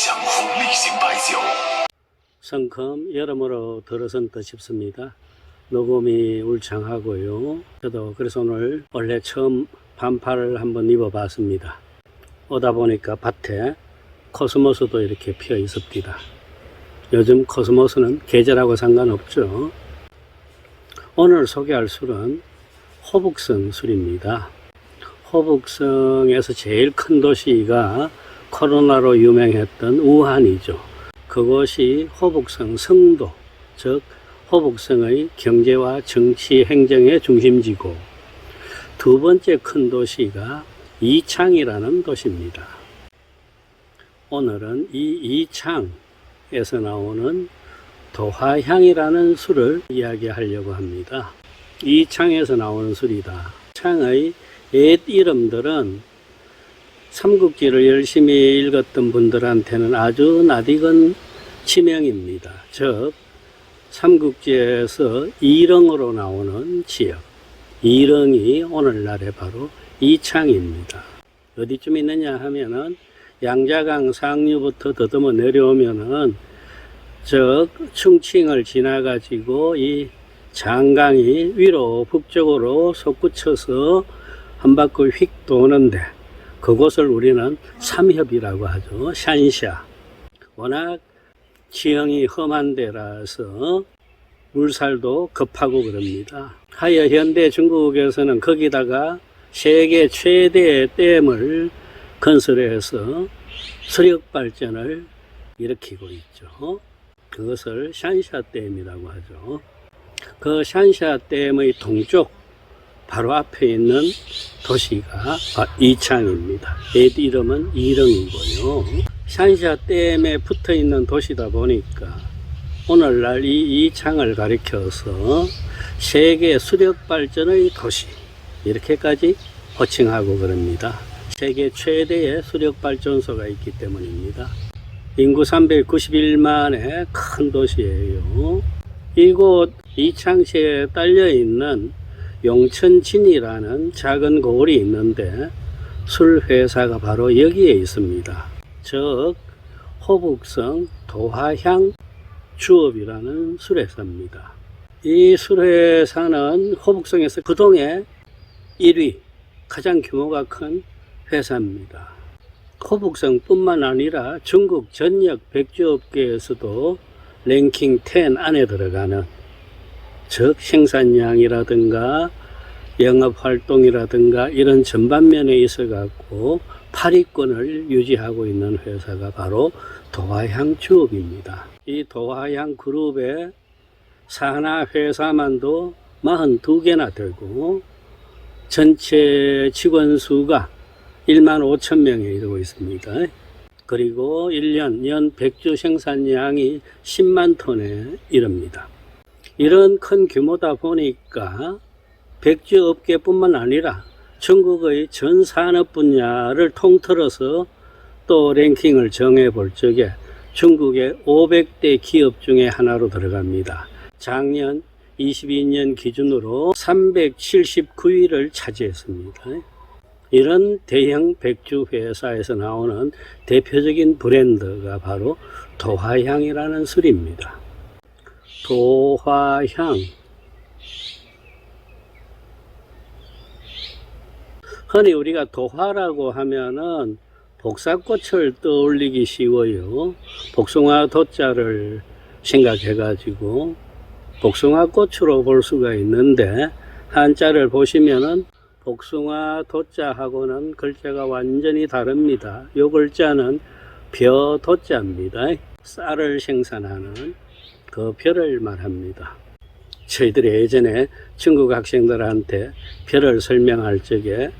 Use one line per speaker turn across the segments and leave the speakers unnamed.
享福利型白酒。
성큼 여러모로 들어선 싶습니다. 녹음이 울창하고요. 저도 그래서 오늘 원래 처음 반팔을 한번 입어봤습니다. 오다 보니까 밭에 코스모스도 이렇게 피어 있습니다. 요즘 코스모스는 계절하고 상관없죠. 오늘 소개할 술은 호북성 술입니다. 호북성에서 제일 큰 도시가 코로나로 유명했던 우한이죠. 그곳이 호북성 성도, 즉 호북성의 경제와 정치 행정의 중심지고, 두 번째 큰 도시가 이창이라는 도시입니다. 오늘은 이 이창에서 나오는 도화향이라는 술을 이야기하려고 합니다. 이창에서 나오는 술이다. 창의 옛 이름들은 삼국지를 열심히 읽었던 분들한테는 아주 낯익은 지명입니다. 즉 삼국지에서 이릉으로 나오는 지역, 이릉이 오늘날의 바로 이창입니다. 어디쯤 있느냐 하면은 양자강 상류부터 더듬어 내려오면은 즉 충칭을 지나 가지고 이 장강이 위로 북쪽으로 솟구쳐서 한 바퀴 휙 도는데, 그곳을 우리는 삼협이라고 하죠. 샨샤. 워낙 지형이 험한 데라서 물살도 급하고 그럽니다. 하여 현대 중국에서는 거기다가 세계 최대의 댐을 건설해서 수력 발전을 일으키고 있죠. 그것을 샨샤 댐이라고 하죠. 그 샨샤 댐의 동쪽 바로 앞에 있는 도시가 이창입니다. 옛 이름은 이릉이고요. 샨샤 댐에 붙어 있는 도시다 보니까 오늘날 이 이창을 가리켜서 세계 수력 발전의 도시, 이렇게까지 호칭하고 그럽니다. 세계 최대의 수력 발전소가 있기 때문입니다. 인구 391만의 큰 도시예요. 이곳 이창시에 딸려 있는 용천진이라는 작은 고을이 있는데 술 회사가 바로 여기에 있습니다. 즉 호북성 도화향 주업이라는 술회사입니다. 이 술회사는 호북성에서 그동의 1위, 가장 규모가 큰 회사입니다. 호북성 뿐만 아니라 중국 전역 백주업계에서도 랭킹 10 안에 들어가는, 즉 생산량이라든가 영업활동이라든가 이런 전반면에 있어 갖고 8위권을 유지하고 있는 회사가 바로 도화향 주업입니다. 이 도화향 그룹의 산하 회사만도 42개나 되고 전체 직원 수가 1만 5천 명에 이르고 있습니다. 그리고 1년 연 백주 생산량이 10만 톤에 이릅니다. 이런 큰 규모다 보니까 백주 업계뿐만 아니라 전국의 전 산업 분야를 통틀어서 또 랭킹을 정해 볼 적에 중국의 500대 기업 중에 하나로 들어갑니다. 작년 22년 기준으로 379위를 차지했습니다. 이런 대형 백주 회사에서 나오는 대표적인 브랜드가 바로 도화향이라는 술입니다. 도화향. 흔히 우리가 도화라고 하면은 복사꽃을 떠올리기 쉬워요. 복숭아 도자를 생각해 가지고 복숭아꽃으로 볼 수가 있는데, 한자를 보시면은 복숭아 도자하고는 글자가 완전히 다릅니다. 요 글자는 벼 도자입니다. 쌀을 생산하는 그 벼를 말합니다. 저희들이 예전에 중국 학생들한테 벼를 설명할 적에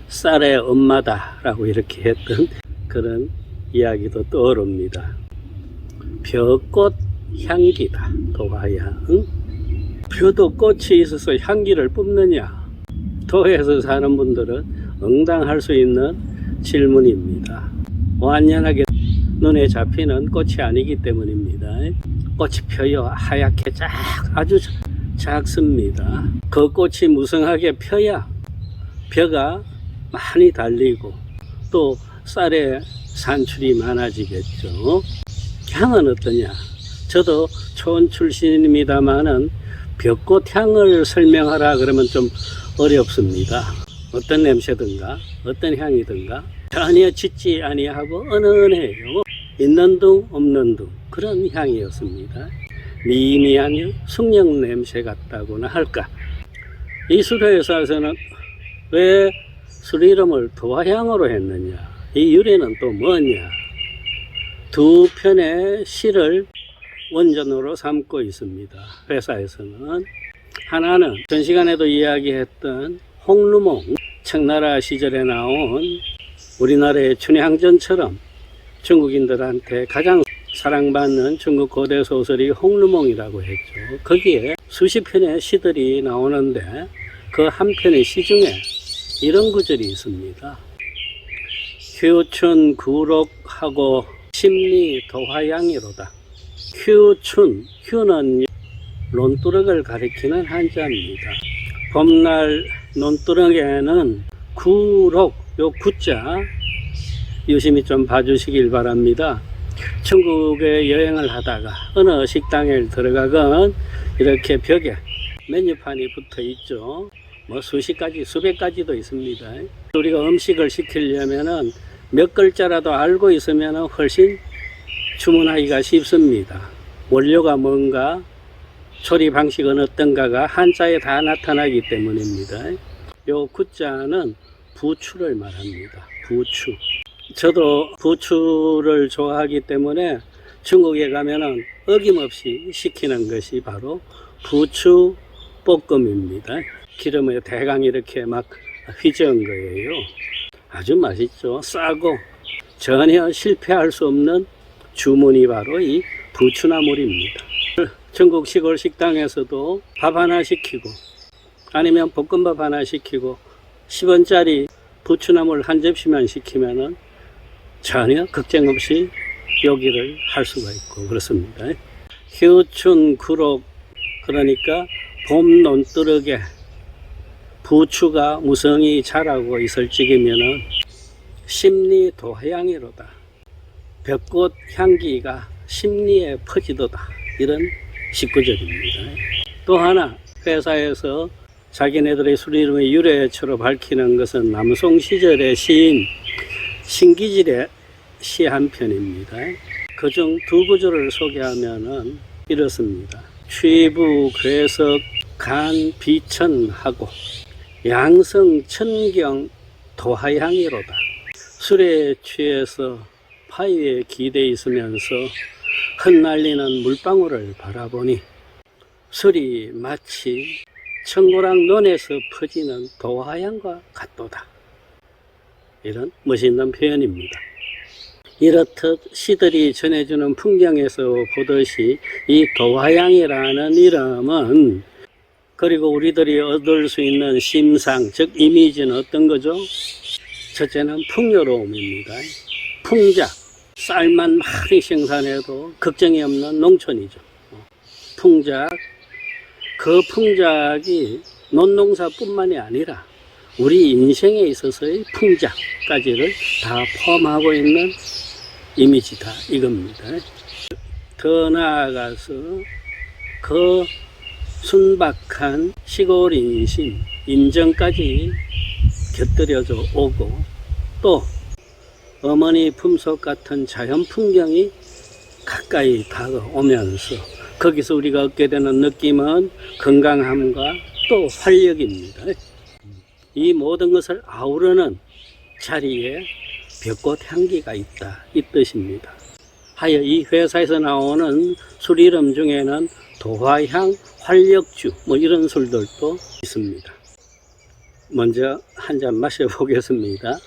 쌀의 엄마다 라고 이렇게 했던 그런 이야기도 떠오릅니다. 벼꽃 향기다, 도화향. 벼도 꽃이 있어서 향기를 뿜느냐? 도에서 사는 분들은 응당할 수 있는 질문입니다. 완연하게 눈에 잡히는 꽃이 아니기 때문입니다. 꽃이 펴요. 하얗게 아주 작습니다. 그 꽃이 무성하게 펴야 벼가 많이 달리고 또 쌀에 산출이 많아지겠죠. 향은 어떠냐? 저도 초원 출신입니다만은 벽꽃 향을 설명하라 그러면 좀 어렵습니다. 어떤 냄새든가 어떤 향이든가 전혀 짙지 아니하고 은은해요. 있는 둥 없는 둥 그런 향이었습니다. 미미한 숙련 냄새 같다고나 할까. 이 술회사에서는 왜 술 이름을 도화향으로 했느냐, 이 유래는 또 뭐냐. 두 편의 시를 원전으로 삼고 있습니다. 회사에서는 하나는 전 시간에도 이야기했던 홍루몽, 청나라 시절에 나온 우리나라의 춘향전처럼 중국인들한테 가장 사랑받는 중국 고대 소설이 홍루몽이라고 했죠. 거기에 수십 편의 시들이 나오는데 그 한 편의 시 중에 이런 구절이 있습니다. 휴춘 구록하고 심리 도화양이로다. 휴춘, 휴는 논두렁을 가리키는 한자입니다. 봄날 논두렁에는 구록, 요 구자 유심히 좀 봐주시길 바랍니다. 중국에 여행을 하다가 어느 식당에 들어가건 이렇게 벽에 메뉴판이 붙어 있죠. 뭐 수십 가지, 수백 가지도 있습니다. 우리가 음식을 시키려면은 몇 글자라도 알고 있으면 훨씬 주문하기가 쉽습니다. 원료가 뭔가, 조리 방식은 어떤가가 한자에 다 나타나기 때문입니다. 요 구자는 부추를 말합니다. 부추. 저도 부추를 좋아하기 때문에 중국에 가면은 어김없이 시키는 것이 바로 부추 볶음입니다. 기름에 대강 이렇게 막 휘저은 거예요. 아주 맛있죠. 싸고 전혀 실패할 수 없는 주문이 바로 이 부추나물입니다. 중국 시골 식당에서도 밥 하나 시키고 아니면 볶음밥 하나 시키고 10원짜리 부추나물 한 접시만 시키면은 전혀 걱정 없이 요기를 할 수가 있고 그렇습니다. 휴춘 구록, 그러니까 봄 논두렁에 부추가 무성히 자라고 있을 적이면은 심리 도향이로다. 벽꽃 향기가 심리에 퍼지도다. 이런 19절입니다. 또 하나 회사에서 자기네들의 술 이름의 유래처로 밝히는 것은 남송 시절의 시인 신기질의 시 한 편입니다. 그중 두 구절을 소개하면은 이렇습니다. 취부 괴석 간 비천하고 양성 천경 도하향이로다. 술에 취해서 파위에 기대 있으면서 흩날리는 물방울을 바라보니 술이 마치 청고랑 논에서 퍼지는 도화향과 같도다. 이런 멋있는 표현입니다. 이렇듯 시들이 전해주는 풍경에서 보듯이 이 도화향이라는 이름은, 그리고 우리들이 얻을 수 있는 심상, 즉 이미지는 어떤 거죠? 첫째는 풍요로움입니다. 풍작, 쌀만 많이 생산해도 걱정이 없는 농촌이죠. 풍작, 그 풍작이 논농사뿐만이 아니라 우리 인생에 있어서의 풍작까지를 다 포함하고 있는 이미지다 이겁니다. 더 나아가서 그 순박한 시골 인심, 인정까지 곁들여져 오고, 또 어머니 품속 같은 자연 풍경이 가까이 다가오면서 거기서 우리가 얻게 되는 느낌은 건강함과 또 활력입니다. 이 모든 것을 아우르는 자리에 벽꽃 향기가 있다 이 뜻입니다. 하여 이 회사에서 나오는 술 이름 중에는 도화향, 활력주 뭐 이런 술들도 있습니다. 먼저 한 잔 마셔보겠습니다.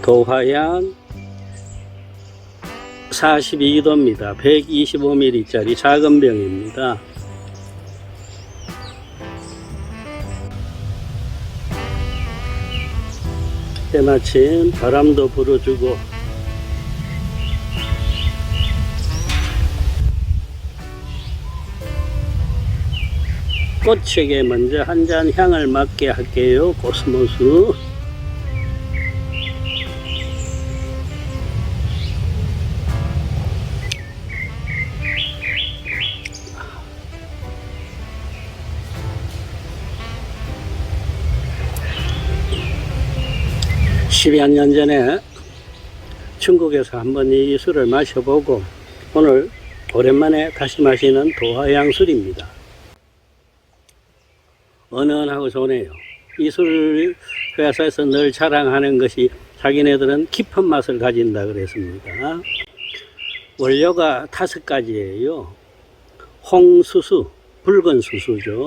도화향 42도입니다. 125ml짜리 작은 병입니다. 때마침 바람도 불어주고 꽃에게 먼저 한 잔 향을 맡게 할게요. 코스모스. 10여 년 전에 중국에서 한번 이 술을 마셔보고 오늘 오랜만에 다시 마시는 도화향 술입니다. 은은하고 좋네요. 이 술 회사에서 늘 자랑하는 것이 자기네들은 깊은 맛을 가진다 그랬습니다. 원료가 5가지예요. 홍수수, 붉은 수수죠.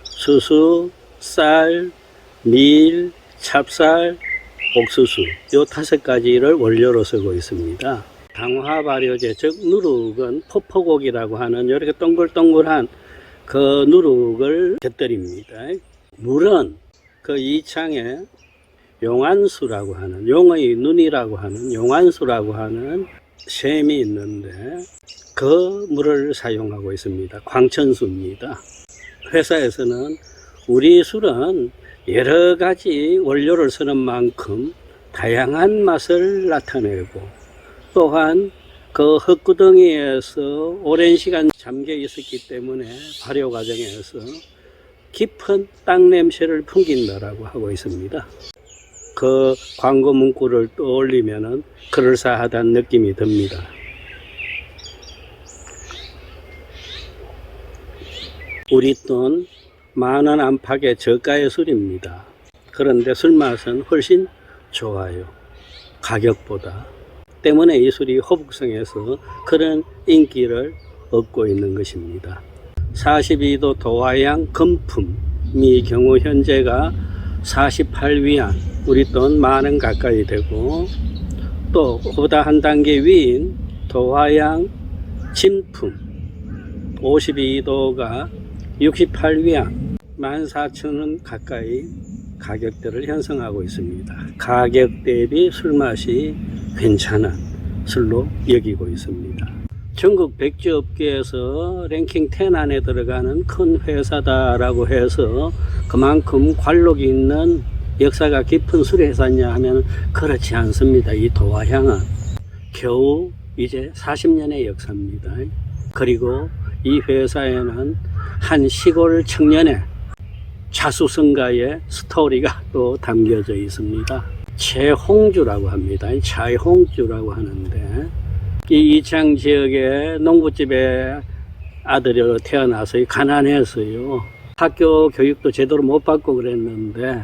수수, 쌀, 밀, 찹쌀, 옥수수 요 5가지를 원료로 쓰고 있습니다. 당화 발효제, 즉 누룩은 포포곡이라고 하는 이렇게 동글동글한 그 누룩을 곁들입니다. 물은 그 이창에 용안수라고 하는, 용의 눈이라고 하는 용안수라고 하는 샘이 있는데 그 물을 사용하고 있습니다. 광천수입니다. 회사에서는 우리 술은 여러 가지 원료를 쓰는 만큼 다양한 맛을 나타내고 또한 그 흙구덩이에서 오랜 시간 잠겨 있었기 때문에 발효 과정에서 깊은 땅 냄새를 풍긴다라고 하고 있습니다. 그 광고 문구를 떠올리면은 그럴싸하다는 느낌이 듭니다. 우리 돈 만원 안팎의 저가의 술입니다. 그런데 술맛은 훨씬 좋아요. 가격보다. 때문에 이 술이 호북성에서 그런 인기를 얻고 있는 것입니다. 42도 도화향 금품이 경우 현재가 48위안, 우리 돈 만원 가까이 되고 또 그보다 한 단계 위인 도화향 진품 52도가 68위안 14,000원 가까이 가격대를 형성하고 있습니다. 가격 대비 술맛이 괜찮은 술로 여기고 있습니다. 전국 백주업계에서 랭킹 10 안에 들어가는 큰 회사다라고 해서 그만큼 관록이 있는 역사가 깊은 술회사냐 하면 그렇지 않습니다. 이 도화향은 겨우 이제 40년의 역사입니다. 그리고 이 회사에는 한 시골 청년의 자수성가의 스토리가 또 담겨져 있습니다. 최홍주라고 합니다. 차홍주라고 하는데 이 이창 지역의 농부집의 아들로 태어나서 가난해서요. 학교 교육도 제대로 못 받고 그랬는데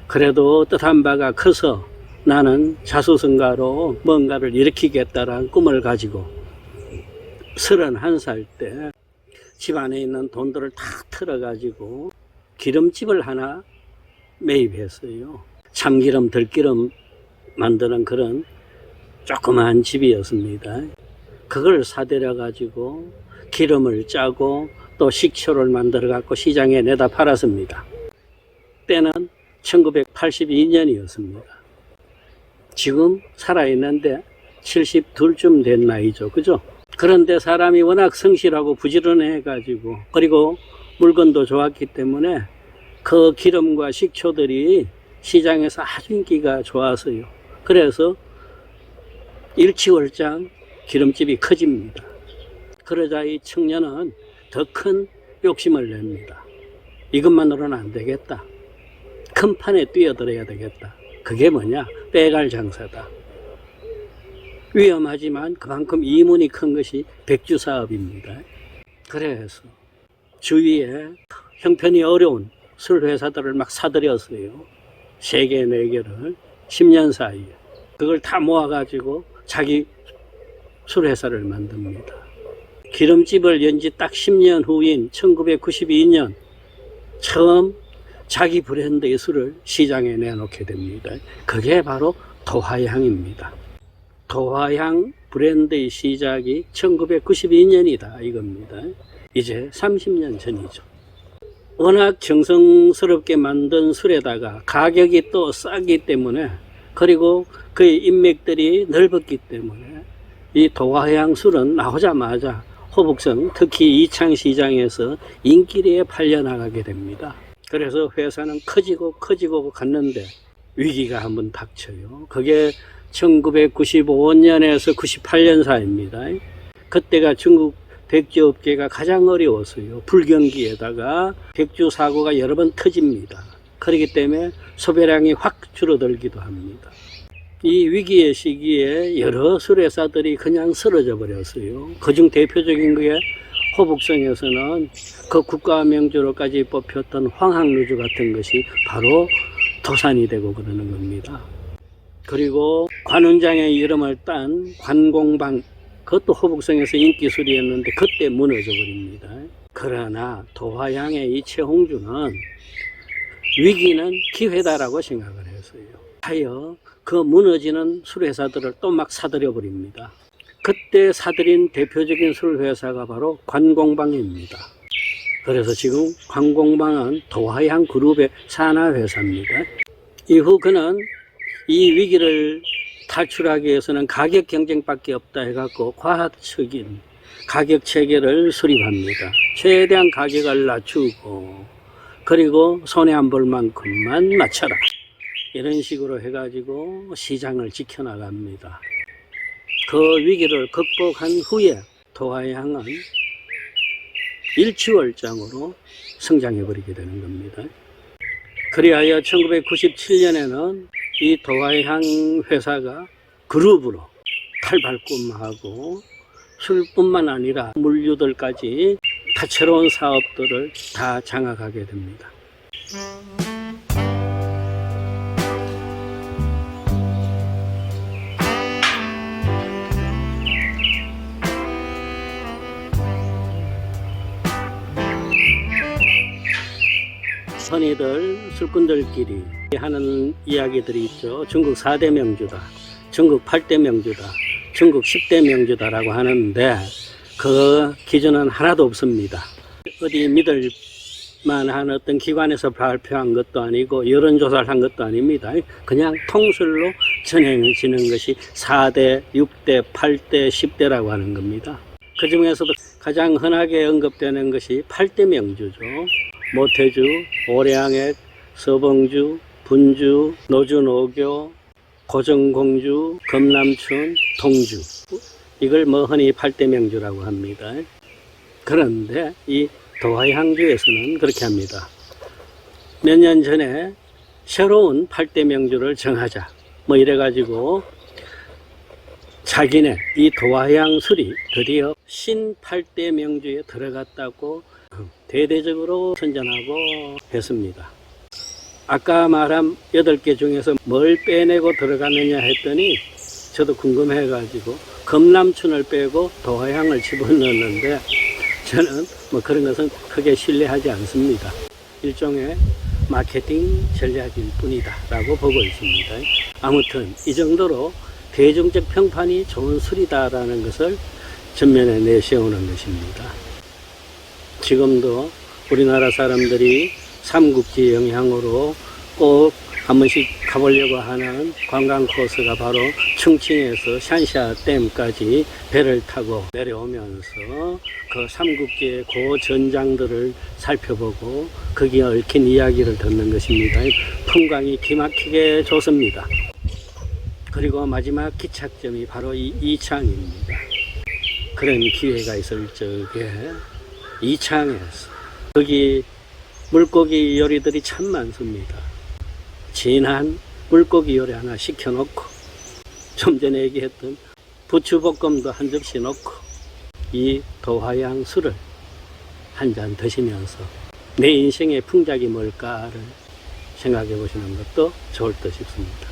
그래도 뜻한 바가 커서 나는 자수성가로 뭔가를 일으키겠다라는 꿈을 가지고 31살 때 집안에 있는 돈들을 다 털어가지고 기름집을 하나 매입했어요. 참기름, 들기름 만드는 그런 조그마한 집이었습니다. 그걸 사들여 가지고 기름을 짜고 또 식초를 만들어 갖고 시장에 내다 팔았습니다. 때는 1982년이었습니다. 지금 살아있는데 72쯤 된 나이죠. 그죠? 그런데 사람이 워낙 성실하고 부지런해 가지고 그리고 물건도 좋았기 때문에 그 기름과 식초들이 시장에서 아주 인기가 좋아서요. 그래서 일치월장 기름집이 커집니다. 그러자 이 청년은 더 큰 욕심을 냅니다. 이것만으로는 안 되겠다. 큰 판에 뛰어들어야 되겠다. 그게 뭐냐? 빼갈 장사다. 위험하지만 그만큼 이문이 큰 것이 백주 사업입니다. 그래서 주위에 형편이 어려운 술 회사들을 막 사들였어요. 3개, 4개를 10년 사이에. 그걸 다 모아가지고 자기 술 회사를 만듭니다. 기름집을 연 지 딱 10년 후인 1992년 처음 자기 브랜드의 술을 시장에 내놓게 됩니다. 그게 바로 도화향입니다. 도화향 브랜드의 시작이 1992년이다 이겁니다. 이제 30년 전이죠. 워낙 정성스럽게 만든 술에다가 가격이 또 싸기 때문에 그리고 그의 인맥들이 넓었기 때문에 이 도화향 술은 나오자마자 호북성 특히 이창시장에서 인기리에 팔려나가게 됩니다. 그래서 회사는 커지고 갔는데 위기가 한번 닥쳐요. 그게 1995년에서 98년 사이입니다. 그때가 중국 백주업계가 가장 어려웠어요. 불경기에다가 백주 사고가 여러 번 터집니다. 그렇기 때문에 소비량이 확 줄어들기도 합니다. 이 위기의 시기에 여러 술회사들이 그냥 쓰러져 버렸어요. 그중 대표적인 게 호북성에서는 그 국가 명주로까지 뽑혔던 황학루주 같은 것이 바로 도산이 되고 그러는 겁니다. 그리고 관운장의 이름을 딴 관공방, 그것도 호북성에서 인기술이었는데 그때 무너져 버립니다. 그러나 도화양의 이 최홍주는 위기는 기회다라고 생각을 했어요. 하여 그 무너지는 술회사들을 또 막 사들여 버립니다. 그때 사들인 대표적인 술회사가 바로 관공방입니다. 그래서 지금 관공방은 도화양 그룹의 산하회사입니다. 이후 그는 이 위기를 탈출하기 위해서는 가격 경쟁밖에 없다 해갖고 과학적인 가격 체계를 수립합니다. 최대한 가격을 낮추고 그리고 손해 안 볼 만큼만 맞춰라. 이런 식으로 해가지고 시장을 지켜나갑니다. 그 위기를 극복한 후에 도화양은 일취월장으로 성장해버리게 되는 겁니다. 그리하여 1997년에는 이 도화양 회사가 그룹으로 탈발꿈하고 술뿐만 아니라 물류들까지 다채로운 사업들을 다 장악하게 됩니다. 선이들, 술꾼들끼리 하는 이야기들이 있죠. 중국 4대 명주다, 중국 8대 명주다, 중국 10대 명주다라고 하는데 그 기준은 하나도 없습니다. 어디 믿을 만한 어떤 기관에서 발표한 것도 아니고 여론조사를 한 것도 아닙니다. 그냥 통술로 전해지는 것이 4대, 6대, 8대, 10대라고 하는 겁니다. 그 중에서도 가장 흔하게 언급되는 것이 8대 명주죠. 모태주, 오량액, 서봉주, 분주, 노주노교, 고정공주, 금남춘, 동주, 이걸 흔히 8대 명주라고 합니다. 그런데 이 도화양주에서는 그렇게 합니다. 몇 년 전에 새로운 8대 명주를 정하자 이래가지고 자기네 이 도화양 술이 드디어 신 8대 명주에 들어갔다고 대대적으로 선전하고 했습니다. 아까 말한 8개 중에서 뭘 빼내고 들어갔느냐 했더니 저도 궁금해가지고 금남춘을 빼고 도화양을 집어넣었는데 저는 그런 것은 크게 신뢰하지 않습니다. 일종의 마케팅 전략일 뿐이다 라고 보고 있습니다. 아무튼 이 정도로 대중적 평판이 좋은 술이다라는 것을 전면에 내세우는 것입니다. 지금도 우리나라 사람들이 삼국지 영향으로 꼭 한 번씩 가보려고 하는 관광 코스가 바로 충칭에서 샨샤댐까지 배를 타고 내려오면서 그 삼국지의 고전장들을 살펴보고 거기에 얽힌 이야기를 듣는 것입니다. 풍광이 기막히게 좋습니다. 그리고 마지막 기착점이 바로 이 이창입니다. 그런 기회가 있을 적에 이창에서 거기 물고기 요리들이 참 많습니다. 진한 물고기 요리 하나 시켜놓고 좀 전에 얘기했던 부추볶음도 한 접시 넣고 이 도화양 술을 한 잔 드시면서 내 인생의 풍작이 뭘까를 생각해 보시는 것도 좋을 듯 싶습니다.